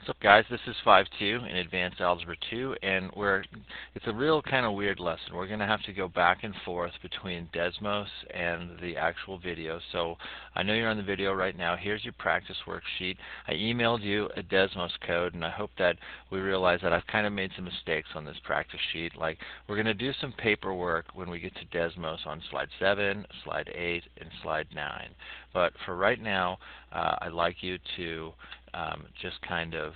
So guys, this is 5-2 in Advanced Algebra 2, and it's a real kind of weird lesson. We're going to have to go back and forth between Desmos and the actual video. So I know you're on the video right now. Here's your practice worksheet. I emailed you a Desmos code, and I hope that we realize that I've kind of made some mistakes on this practice sheet. Like, we're going to do some paperwork when we get to Desmos on slide 7, slide 8, and slide 9. But for right now, I'd like you to just kind of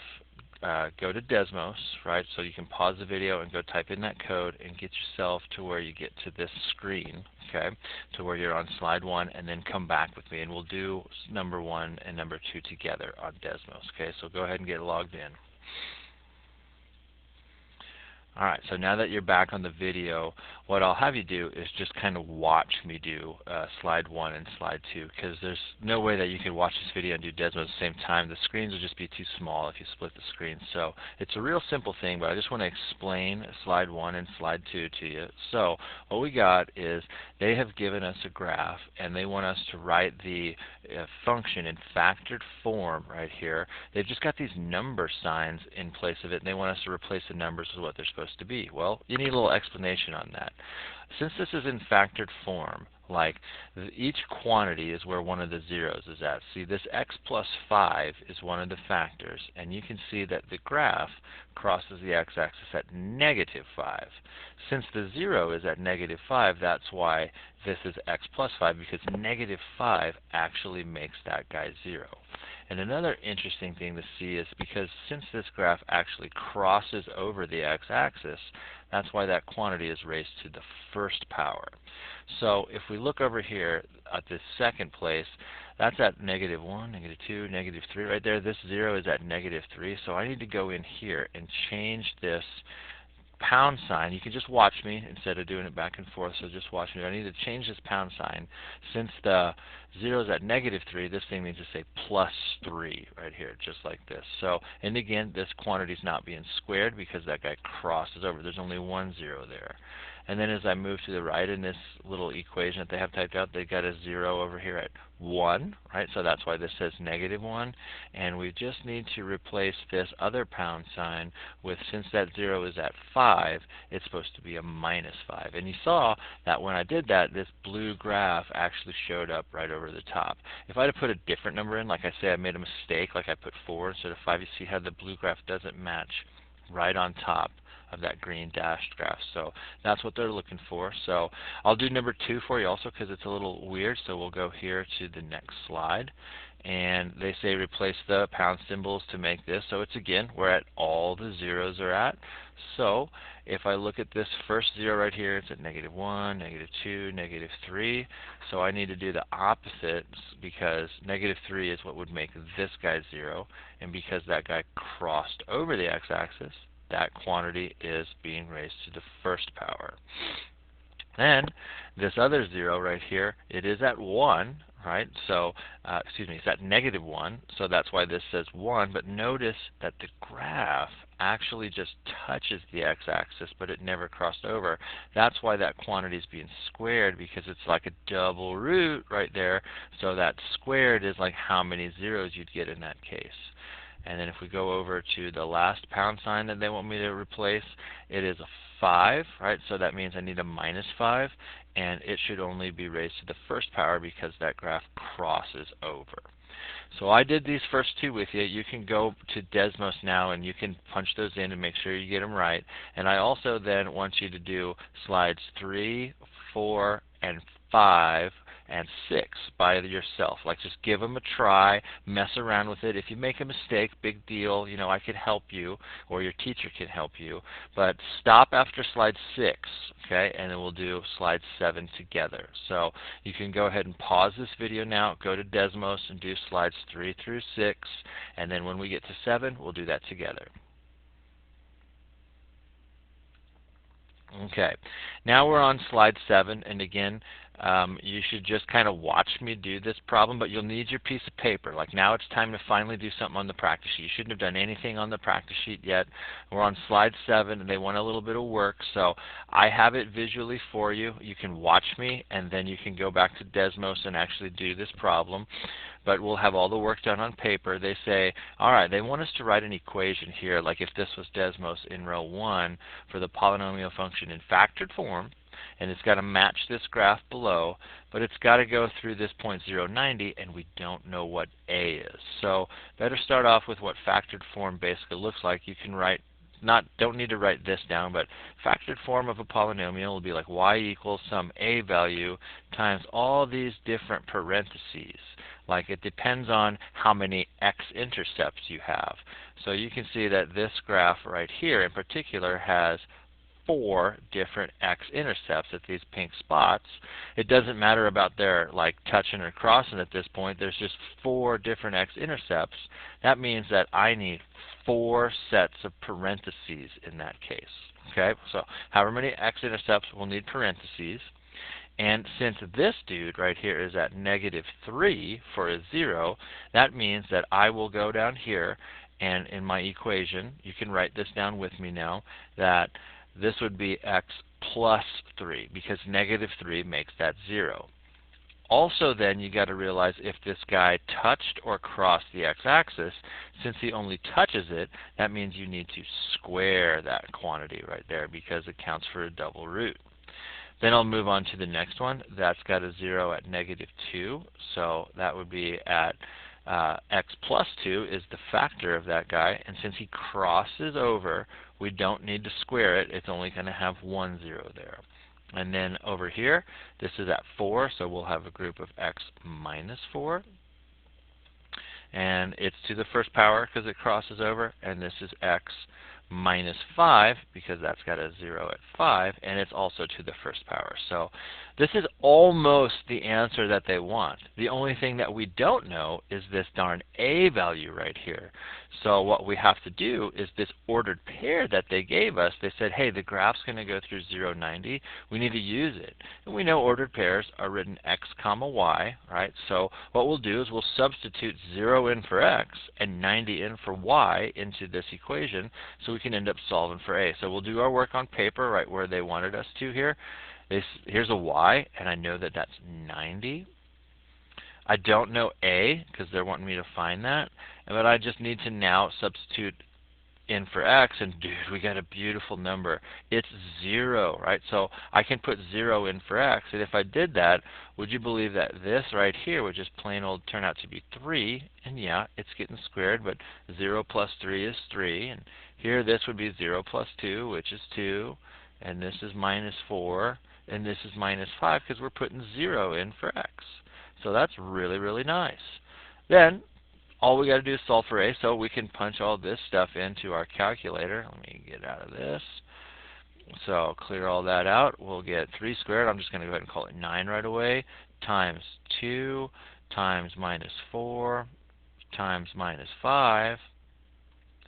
go to Desmos, right? So you can pause the video and go type in that code and get yourself to where you get to this screen, okay, to where you're on slide 1, and then come back with me, and we'll do number 1 and number 2 together on Desmos, okay? So go ahead and get logged in. Alright, so now that you're back on the video, what I'll have you do is just kind of watch me do slide 1 and slide 2, because there's no way that you can watch this video and do Desmos at the same time. The screens will just be too small if you split the screen. So it's a real simple thing, but I just want to explain slide 1 and slide 2 to you. So what we got is they have given us a graph, and they want us to write the function in factored form right here. They've just got these number signs in place of it, and they want us to replace the numbers with what they're supposed to be. Well, you need a little explanation on that. Since this is in factored form, like each quantity is where one of the zeros is at. See, this x plus 5 is one of the factors, and you can see that the graph crosses the x-axis at -5. Since the 0 is at -5, that's why this is x plus 5, because -5 actually makes that guy 0. And another interesting thing to see is because since this graph actually crosses over the x-axis, that's why that quantity is raised to the first power. So if we look over here at this second place, that's at -1, -2, -3 right there. This 0 is at -3, so I need to go in here and change this pound sign. You can just watch me instead of doing it back and forth, so just watch me. I need to change this pound sign. Since the 0 is at -3, this thing needs to say +3 right here, just like this. So, and again, this quantity is not being squared because that guy crosses over. There's only one 0 there. And then as I move to the right in this little equation that they have typed out, they've got a 0 over here at 1, right? So that's why this says -1. And we just need to replace this other pound sign with, since that 0 is at 5, it's supposed to be a -5. And you saw that when I did that, this blue graph actually showed up right over the top. If I had put a different number in, like I say, I made a mistake, like I put 4 instead of 5, you see how the blue graph doesn't match right on top of that green dashed graph. So that's what they're looking for. So I'll do number 2 for you also because it's a little weird. So we'll go here to the next slide. And they say replace the pound symbols to make this. So it's again where at all the zeros are at. So if I look at this first 0 right here, it's at -1, -2, -3. So I need to do the opposite because -3 is what would make this guy 0. And because that guy crossed over the x-axis, that quantity is being raised to the first power. Then this other 0 right here, it is at 1, right? So, excuse me, it's at -1, so that's why this says 1. But notice that the graph actually just touches the x-axis, but it never crossed over. That's why that quantity is being squared, because it's like a double root right there. So that squared is like how many zeros you'd get in that case. And then if we go over to the last pound sign that they want me to replace, it is a 5, right? So that means I need a -5, and it should only be raised to the first power because that graph crosses over. So I did these first 2 with you. You can go to Desmos now and you can punch those in and make sure you get them right. And I also then want you to do slides 3, 4, and 5 and 6 by yourself. Like, just give them a try, mess around with it. If you make a mistake, big deal, you know, I could help you, or your teacher can help you. But stop after slide 6, okay, and then we'll do slide 7 together. So you can go ahead and pause this video now, go to Desmos and do slides 3 through 6, and then when we get to 7, we'll do that together. Okay, now we're on slide 7, and again, you should just kind of watch me do this problem, but you'll need your piece of paper. Like now it's time to finally do something on the practice sheet. You shouldn't have done anything on the practice sheet yet. We're on slide 7, and they want a little bit of work, so I have it visually for you. You can watch me, and then you can go back to Desmos and actually do this problem. But we'll have all the work done on paper. They say, all right, they want us to write an equation here, like if this was Desmos in row 1 for the polynomial function in factored form, and it's got to match this graph below, but it's got to go through this point 090, and we don't know what A is. So better start off with what factored form basically looks like. You can write, don't need to write this down, but factored form of a polynomial will be like y equals some A value times all these different parentheses. Like it depends on how many x-intercepts you have. So you can see that this graph right here in particular has 4 different x-intercepts at these pink spots. It doesn't matter about their like touching or crossing at this point. There's just 4 different x-intercepts. That means that I need 4 sets of parentheses in that case. Okay, so however many x-intercepts will need parentheses. And since this dude right here is at -3 for a 0, that means that I will go down here, and in my equation, you can write this down with me now, that this would be x plus 3, because -3 makes that 0. Also then, you got to realize if this guy touched or crossed the x-axis, since he only touches it, that means you need to square that quantity right there, because it counts for a double root. Then I'll move on to the next one. That's got a 0 at -2, so that would be at x plus 2 is the factor of that guy, and since he crosses over, we don't need to square it. It's only going to have 1 0 there. And then over here, this is at 4, so we'll have a group of x minus 4. And it's to the first power because it crosses over, and this is x minus 5 because that's got a 0 at 5, and it's also to the first power. So this is almost the answer that they want. The only thing that we don't know is this darn A value right here. So what we have to do is this ordered pair that they gave us, they said, hey, the graph's going to go through 090. We need to use it. And we know ordered pairs are written x comma y, right? So what we'll do is we'll substitute 0 in for x and 90 in for y into this equation so we can end up solving for A. So we'll do our work on paper right where they wanted us to here. Here's a y, and I know that that's 90. I don't know A because they're wanting me to find that, but I just need to now substitute in for x, and dude, we got a beautiful number. It's 0, right? So I can put 0 in for x, and if I did that, would you believe that this right here would just plain old turn out to be 3? And yeah, it's getting squared, but 0 plus 3 is 3, and here this would be 0 plus 2, which is 2, and this is minus 4, and this is minus 5 because we're putting 0 in for x. So that's really, really nice. Then all we got to do is solve for A, so we can punch all this stuff into our calculator. Let me get out of this. So I'll clear all that out. We'll get 3 squared. I'm just going to go ahead and call it 9 right away, times 2 times minus 4 times minus 5,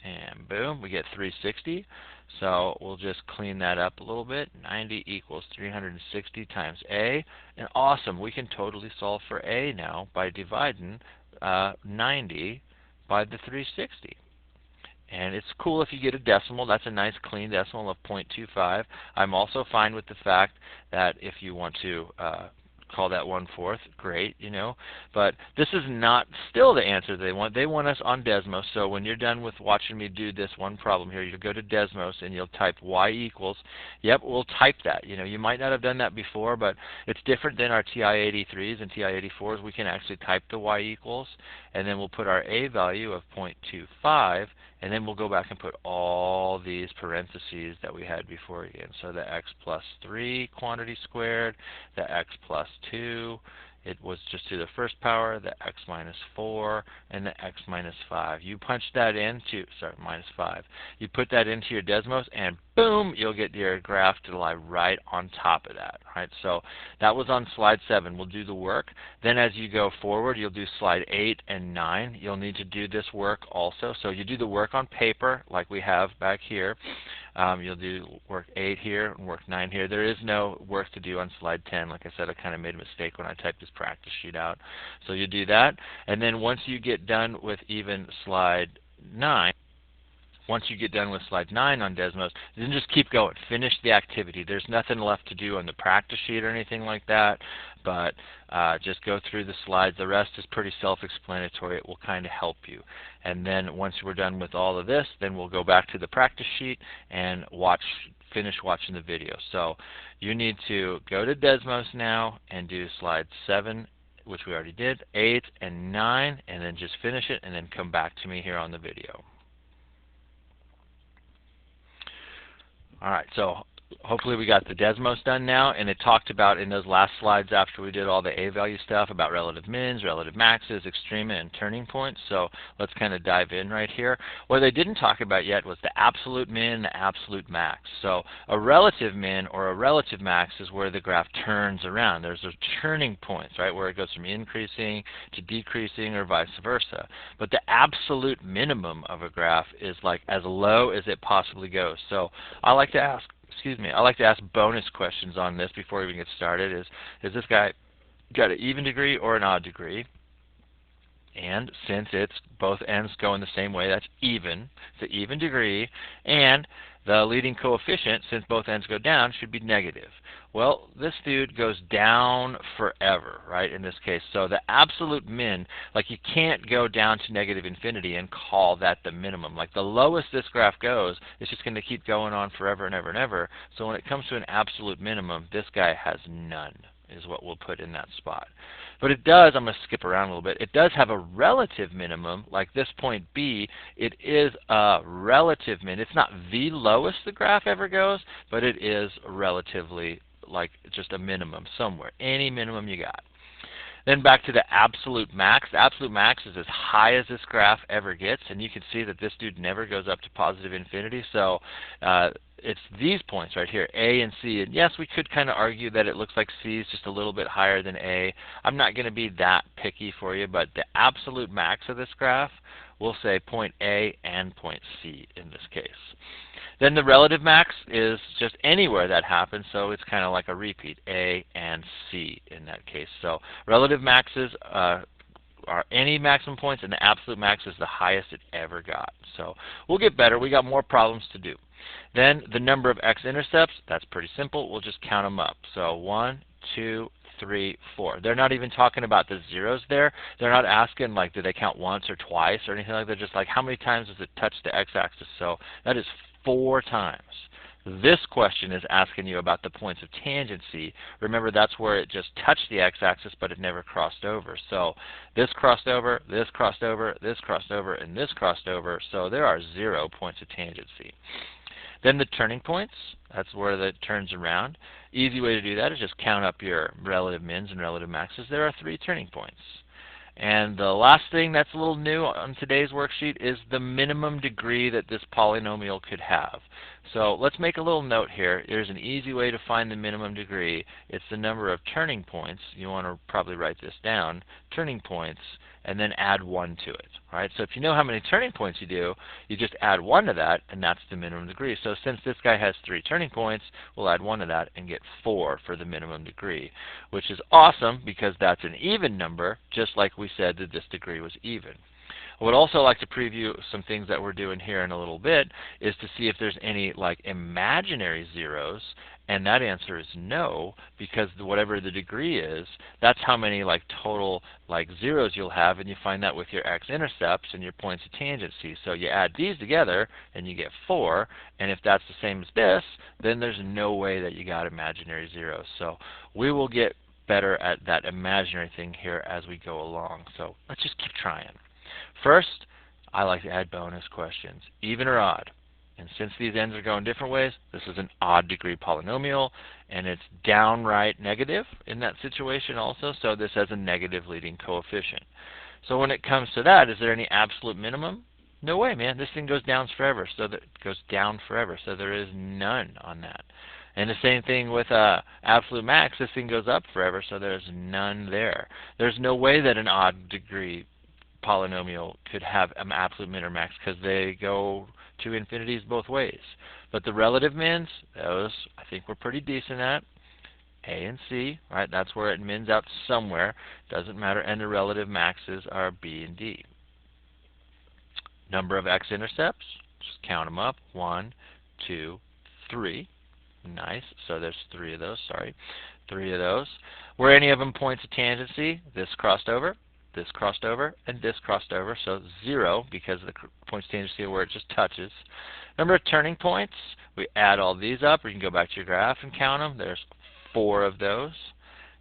and boom, we get 360. So we'll just clean that up a little bit. 90 equals 360 times A. And awesome, we can totally solve for A now by dividing 90 by the 360. And it's cool if you get a decimal. That's a nice clean decimal of 0.25. I'm also fine with the fact that if you want to call that 1/4, great, you know. But this is not still the answer they want. They want us on Desmos. So when you're done with watching me do this one problem here, you'll go to Desmos and you'll type y equals. Yep, we'll type that. You know, you might not have done that before, but it's different than our TI-83s and TI-84s. We can actually type the y equals, and then we'll put our A value of 0.25, and then we'll go back and put all these parentheses that we had before again. So the x plus 3 quantity squared, the x plus 2, it was just to the first power, the x minus 4, and the x minus 5. You punch that into, sorry, minus 5. You put that into your Desmos, and boom, you'll get your graph to lie right on top of that. Right? So that was on slide 7. We'll do the work. Then as you go forward, you'll do slide 8 and 9. You'll need to do this work also. So you do the work on paper, like we have back here. You'll do work 8 here and work 9 here. There is no work to do on slide 10. Like I said, I kind of made a mistake when I typed this practice sheet out. So you do that, and then once you get done with even slide 9, once you get done with slide 9 on Desmos, then just keep going. Finish the activity. There's nothing left to do on the practice sheet or anything like that, but just go through the slides. The rest is pretty self-explanatory. It will kind of help you. And then once we're done with all of this, then we'll go back to the practice sheet and finish watching the video. So you need to go to Desmos now and do slide 7, which we already did, 8 and 9, and then just finish it and then come back to me here on the video. All right, so hopefully we got the Desmos done now, and it talked about in those last slides after we did all the A-value stuff about relative mins, relative maxes, extrema, and turning points. So let's kind of dive in right here. What they didn't talk about yet was the absolute min, the absolute max. So a relative min or a relative max is where the graph turns around. There's those turning points, right, where it goes from increasing to decreasing or vice versa. But the absolute minimum of a graph is like as low as it possibly goes. So I like to ask bonus questions on this before we even get started. Is this guy got an even degree or an odd degree? And since it's both ends go in the same way, that's even. It's an even degree. And the leading coefficient, since both ends go down, should be negative. Well, this dude goes down forever, right, in this case. So the absolute min, like you can't go down to negative infinity and call that the minimum. Like the lowest this graph goes, it's just going to keep going on forever and ever and ever. So when it comes to an absolute minimum, this guy has none, is what we'll put in that spot. But it does, I'm going to skip around a little bit, it does have a relative minimum, like this point B. It is a relative min. It's not the lowest the graph ever goes, but it is relatively like just a minimum somewhere, any minimum you got. Then back to the absolute max. The absolute max is as high as this graph ever gets, and you can see that this dude never goes up to positive infinity. So it's these points right here, A and C. And yes, we could kind of argue that it looks like C is just a little bit higher than A. I'm not going to be that picky for you, but the absolute max of this graph, we'll say point A and point C in this case. Then the relative max is just anywhere that happens, so it's kind of like a repeat, A and C in that case. So relative maxes are any maximum points, and the absolute max is the highest it ever got. So we'll get better. We got more problems to do. Then the number of x-intercepts, that's pretty simple. We'll just count them up. So 1, 2, 3, 4. They're not even talking about the zeros there. They're not asking like, did they count once or twice or anything like that. They're just like, how many times does it touch the x-axis? So that is 4 times. This question is asking you about the points of tangency. Remember, that's where it just touched the x-axis, but it never crossed over. So this crossed over, this crossed over, this crossed over, and this crossed over. So there are 0 points of tangency. Then the turning points, that's where it turns around. Easy way to do that is just count up your relative mins and relative maxes. There are 3 turning points. And the last thing that's a little new on today's worksheet is the minimum degree that this polynomial could have. So let's make a little note here. There's an easy way to find the minimum degree. It's the number of turning points. You want to probably write this down. Turning points, and then add 1 to it. Right? So if you know how many turning points you do, you just add 1 to that, and that's the minimum degree. So since this guy has 3 turning points, we'll add 1 to that and get 4 for the minimum degree, which is awesome because that's an even number, just like we said that this degree was even. I would also like to preview some things that we're doing here in a little bit is to see if there's any like imaginary zeros, and that answer is no, because whatever the degree is, that's how many like total like zeros you'll have, and you find that with your x-intercepts and your points of tangency. So you add these together and you get 4, and if that's the same as this, then there's no way that you got imaginary zeros. So we will get better at that imaginary thing here as we go along. So let's just keep trying. First, I like to add bonus questions, even or odd. And since these ends are going different ways, this is an odd degree polynomial, and it's downright negative in that situation also, so this has a negative leading coefficient. So when it comes to that, is there any absolute minimum? No way, man. This thing goes down forever, so that it goes down forever, so there is none on that. And the same thing with absolute max. This thing goes up forever, so there's none there. There's no way that an odd degree polynomial could have an absolute min or max because they go to infinities both ways. But the relative mins, those I think we're pretty decent at. A and C, right? That's where it mins out somewhere. Doesn't matter. And the relative maxes are B and D. Number of x-intercepts, just count them up. 1, 2, 3. Nice. So there's 3 of those, sorry. 3 of those. Were any of them points of tangency? This crossed over, and this crossed over. So 0 because the points of tangency are where it just touches. Number of turning points, we add all these up, or you can go back to your graph and count them. There's 4 of those.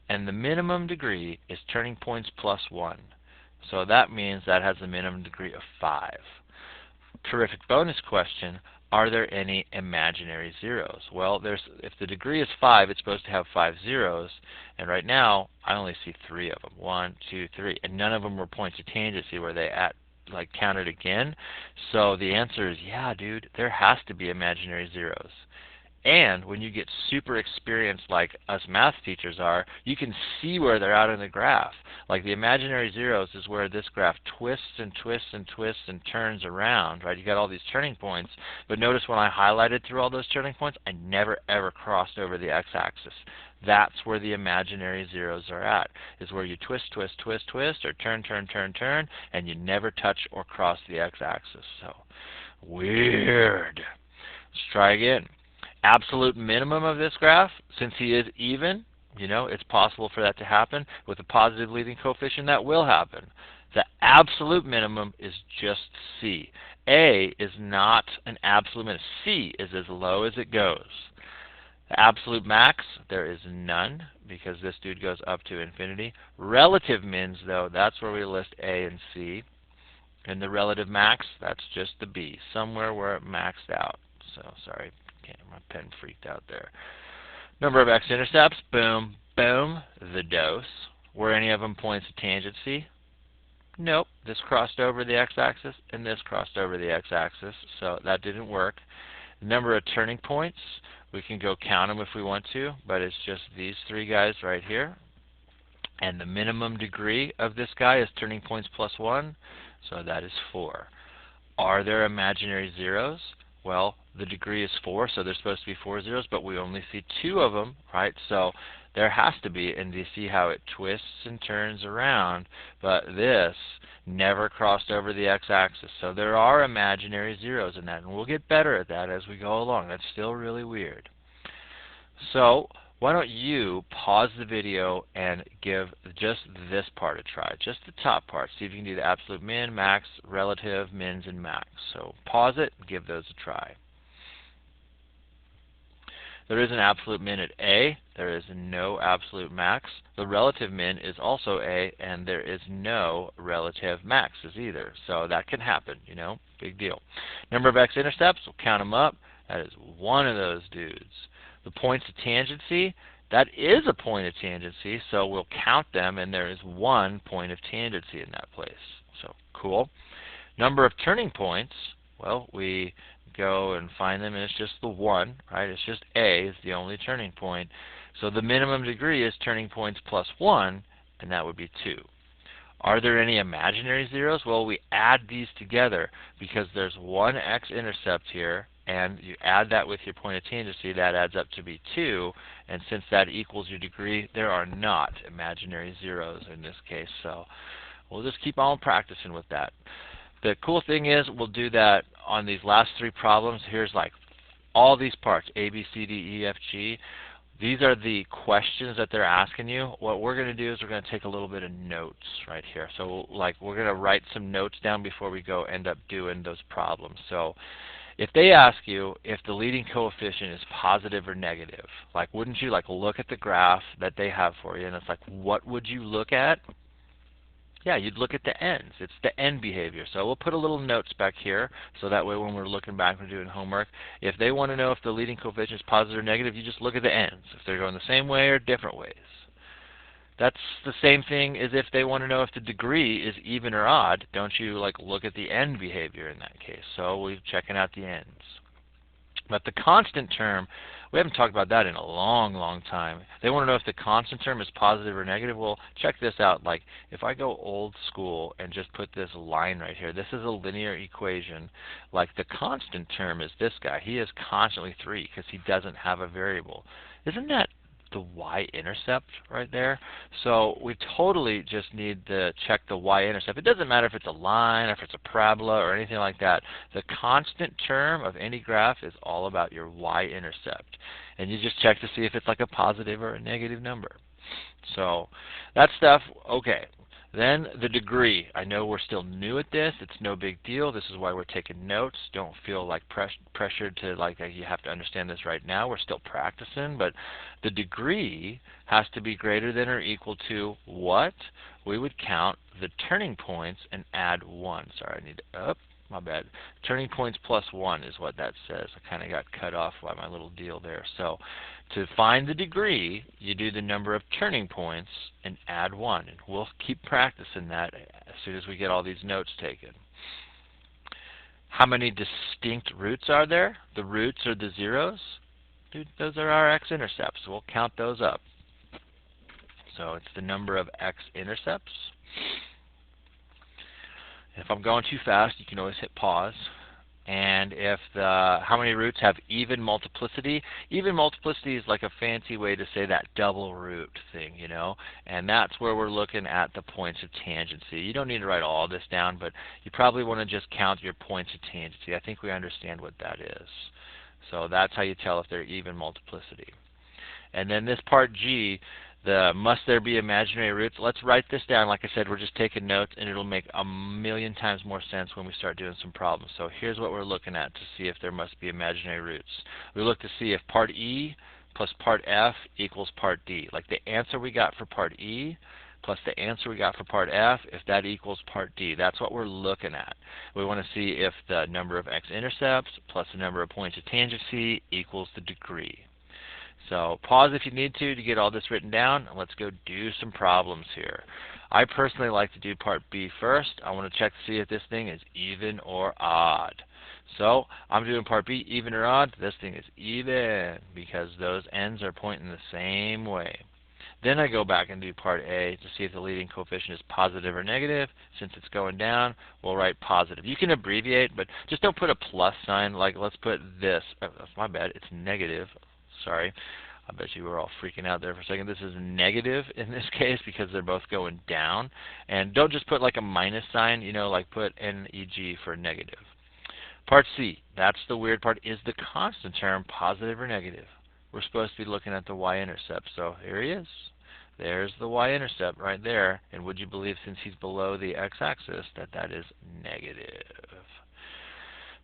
And the minimum degree is turning points plus 1. So that means that has a minimum degree of 5. Terrific bonus question. Are there any imaginary zeros? Well, if the degree is 5, it's supposed to have 5 zeros, and right now I only see 3 of them. 1, 2, 3, and none of them were points of tangency where they counted again. So the answer is, yeah, dude, there has to be imaginary zeros. And when you get super experienced like us math teachers are, you can see where they're out in the graph. Like the imaginary zeros is where this graph twists and twists and twists and turns around, right? You got all these turning points, but notice when I highlighted through all those turning points, I never ever crossed over the x-axis. That's where the imaginary zeros are at, is where you twist, twist, twist, twist, or turn, turn, turn, turn, and you never touch or cross the x-axis. So, weird. Let's try again. Absolute minimum of this graph, since he is even, it's possible for that to happen. With a positive leading coefficient, that will happen. The absolute minimum is just C. A is not an absolute minimum. C is as low as it goes. The absolute max, there is none, because this dude goes up to infinity. Relative mins, though, that's where we list A and C. And the relative max, that's just the B, somewhere where it maxed out. So, sorry. My pen freaked out there. Number of x-intercepts, boom, boom, the dose. Were any of them points of tangency? Nope. This crossed over the x-axis, and this crossed over the x-axis, so that didn't work. Number of turning points, we can go count them if we want to, but it's just these 3 guys right here. And the minimum degree of this guy is turning points plus 1, so that is 4. Are there imaginary zeros? Well, the degree is 4, so there's supposed to be 4 zeros, but we only see 2 of them, right? So there has to be, and you see how it twists and turns around, but this never crossed over the x-axis. So there are imaginary zeros in that, and we'll get better at that as we go along. That's still really weird. So why don't you pause the video and give just this part a try, just the top part. See if you can do the absolute min, max, relative, mins, and max. So pause it and give those a try. There is an absolute min at A. There is no absolute max. The relative min is also A, and there is no relative maxes either. So that can happen, big deal. Number of x-intercepts, we'll count them up. That is 1 of those dudes. The points of tangency, that is a point of tangency, so we'll count them, and there is 1 point of tangency in that place. So, cool. Number of turning points, well, we go and find them, and it's just the 1, right? It's just A is the only turning point. So the minimum degree is turning points plus 1, and that would be 2. Are there any imaginary zeros? Well, we add these together because there's 1 x-intercept here, and you add that with your point of tangency, that adds up to be 2, and since that equals your degree, there are not imaginary zeros in this case. So we'll just keep on practicing with that. The cool thing is we'll do that on these last 3 problems. Here's like all these parts, A, B, C, D, E, F, G. These are the questions that they're asking you. What we're going to do is we're going to take a little bit of notes right here. So we're going to write some notes down before we go end up doing those problems. So if they ask you if the leading coefficient is positive or negative, wouldn't you look at the graph that they have for you, and it's what would you look at? Yeah, you'd look at the ends. It's the end behavior. So we'll put a little notes back here, so that way when we're looking back and doing homework, if they want to know if the leading coefficient is positive or negative, you just look at the ends, if they're going the same way or different ways. That's the same thing as if they want to know if the degree is even or odd. Don't you look at the end behavior in that case? So we're checking out the ends. But the constant term, We haven't talked about that in a long, long time. They want to know if the constant term is positive or negative. Well, check this out. Like, if I go old school and just put this line right here, this is a linear equation. Like, the constant term is this guy. He is constantly 3 because he doesn't have a variable. Isn't that the y-intercept right there? So we totally just need to check the y-intercept. It doesn't matter if it's a line, if it's a parabola, or anything like that. The constant term of any graph is all about your y-intercept. And you just check to see if it's like a positive or a negative number. So that stuff, okay. Then the degree. I know we're still new at this. It's no big deal. This is why we're taking notes. Don't feel like pressured to like you have to understand this right now. We're still practicing. But the degree has to be greater than or equal to what? We would count the turning points and add 1. Sorry, I need to, my bad. Turning points plus 1 is what that says. I kind of got cut off by my little deal there. So to find the degree, you do the number of turning points and add 1. And we'll keep practicing that as soon as we get all these notes taken. How many distinct roots are there? The roots are the zeros. Dude, those are our x-intercepts. We'll count those up. So it's the number of x-intercepts. If I'm going too fast, you can always hit pause. And if how many roots have even multiplicity? Even multiplicity is like a fancy way to say that double root thing, you know. And that's where we're looking at the points of tangency. You don't need to write all this down, but you probably want to just count your points of tangency. I think we understand what that is. So that's how you tell if they're even multiplicity. And then this part G, the must there be imaginary roots. Let's write this down. Like I said, we're just taking notes, and it'll make a million times more sense when we start doing some problems. So here's what we're looking at to see if there must be imaginary roots. We look to see if part E plus part F equals part D. Like the answer we got for part E plus the answer we got for part F, if that equals part D. That's what we're looking at. We want to see if the number of x-intercepts plus the number of points of tangency equals the degree. So pause if you need to get all this written down, and let's go do some problems here. I personally like to do part B first. I want to check to see if this thing is even or odd. So I'm doing part B, even or odd. This thing is even because those ends are pointing the same way. Then I go back and do part A to see if the leading coefficient is positive or negative. Since it's going down, we'll write positive. You can abbreviate, but just don't put a plus sign. Like let's put this. Oh, my bad. It's negative. Sorry. I bet you were all freaking out there for a second. This is negative in this case because they're both going down. And don't just put like a minus sign, you know, like put NEG for negative. Part C, that's the weird part. Is the constant term positive or negative? We're supposed to be looking at the y-intercept. So here he is. There's the y-intercept right there. And would you believe, since he's below the x-axis, that that is negative?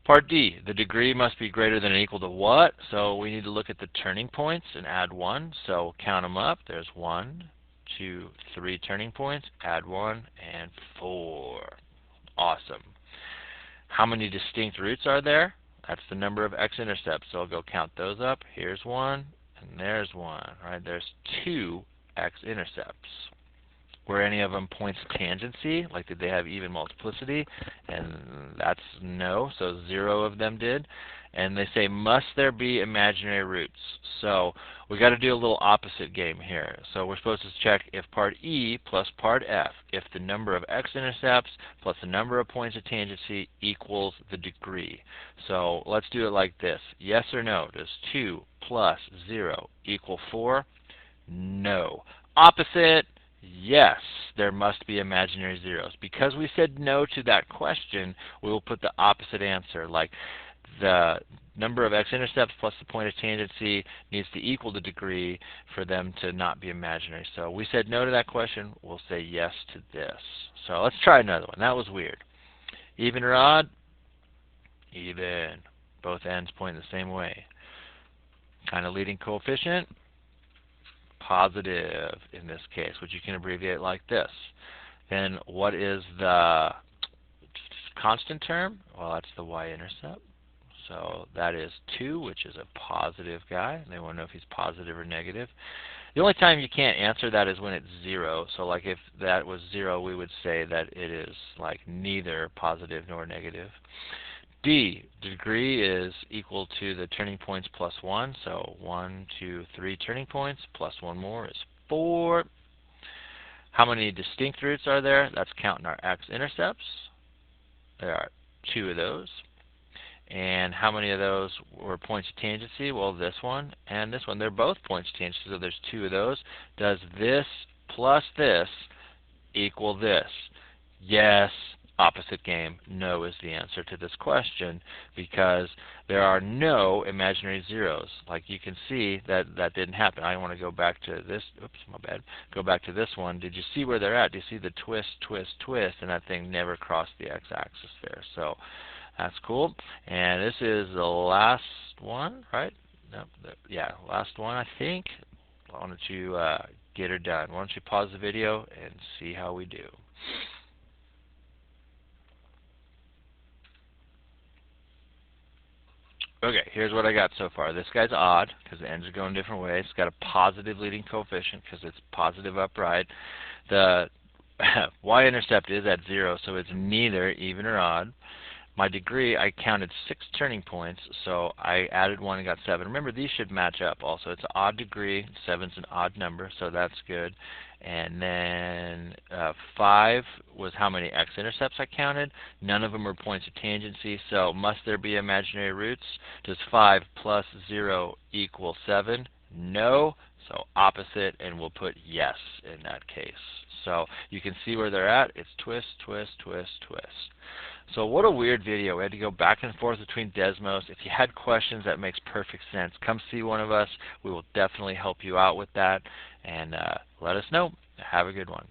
Part D, the degree must be greater than or equal to what? So we need to look at the turning points and add 1. So count them up. There's 1, 2, 3 turning points. Add 1 and 4. Awesome. How many distinct roots are there? That's the number of x-intercepts. So I'll go count those up. Here's 1 and there's 1. Right? There's 2 x-intercepts. Were any of them points of tangency? Like, did they have even multiplicity? And that's no, so 0 of them did. And they say, must there be imaginary roots? So we got to do a little opposite game here. So we're supposed to check if part E plus part F, if the number of x-intercepts plus the number of points of tangency equals the degree. So let's do it like this. Yes or no? Does 2 plus 0 equal 4? No. Opposite. Yes, there must be imaginary zeros. Because we said no to that question, we will put the opposite answer, like the number of x-intercepts plus the point of tangency needs to equal the degree for them to not be imaginary. So we said no to that question, we'll say yes to this. So let's try another one. That was weird. Even or odd? Even. Both ends point the same way. Kind of leading coefficient? Positive in this case, which you can abbreviate like this. Then what is the constant term? Well, that's the y-intercept. So that is 2, which is a positive guy. They want to know if he's positive or negative. The only time you can't answer that is when it's 0. So like if that was 0, we would say that it is like neither positive nor negative. D, degree is equal to the turning points plus 1. So 1, 2, 3 turning points plus 1 more is 4. How many distinct roots are there? That's counting our x-intercepts. There are 2 of those. And how many of those were points of tangency? Well, this one and this one. They're both points of tangency, so there's 2 of those. Does this plus this equal this? Yes. Opposite game. No is the answer to this question because there are no imaginary zeros. Like you can see that didn't happen. I want to go back to this. Oops, my bad. Go back to this one. Did you see where they're at? Do you see the twist, twist, twist? And that thing never crossed the x-axis there. So that's cool. And this is the last one, right? Nope, yeah, last one, I think. Why don't you get her done? Why don't you pause the video and see how we do? Okay, here's what I got so far. This guy's odd because the ends are going different ways. It's got a positive leading coefficient because it's positive upright. The y-intercept is at 0, so it's neither even or odd. My degree, I counted 6 turning points, so I added 1 and got 7. Remember, these should match up also. It's an odd degree. 7's an odd number, so that's good. And then 5 was how many x-intercepts I counted. None of them were points of tangency, so must there be imaginary roots? Does 5 plus 0 equal 7? No, so opposite, and we'll put yes in that case. So you can see where they're at. It's twist, twist, twist, twist. So what a weird video. We had to go back and forth between Desmos. If you had questions, that makes perfect sense. Come see one of us. We will definitely help you out with that. And let us know. Have a good one.